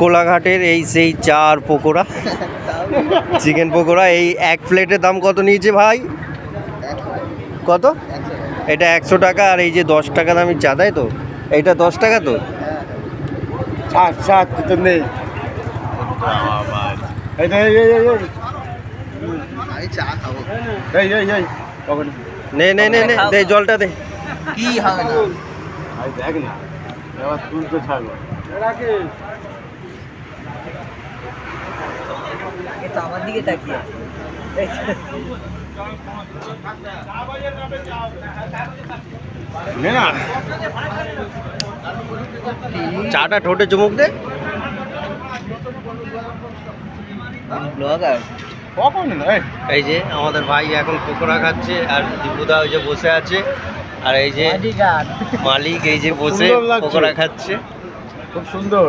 কোলাঘাটের এই সেই চা আর পকোড়া, চিকেন পকোড়া। এই এক প্লেটের দাম কত নিয়েছে ভাই? কত? এটা 100 টাকা। আর এই যে 10 টাকা দামি চা, তাই তো? এইটা 10 টাকা তো? তো নেই। নে নে নে নে, দে জলটা দে। কি হবে না? দেখ না, এবার তুলতে থাকো। এটা আমার দিকে তাকিয়ে আছে। নে না, চাটা ঠোঁটে চুমুক দে। ব্লগার কখন না? এই যে আমাদের ভাই এখন পকোড়া খাচ্ছে, আর দীপুদা ওই যে বসে আছে, আর এই যে মালিক এই যে বসে সুন্দর লাগছে। পকোড়া খাচ্ছে। খুব সুন্দর।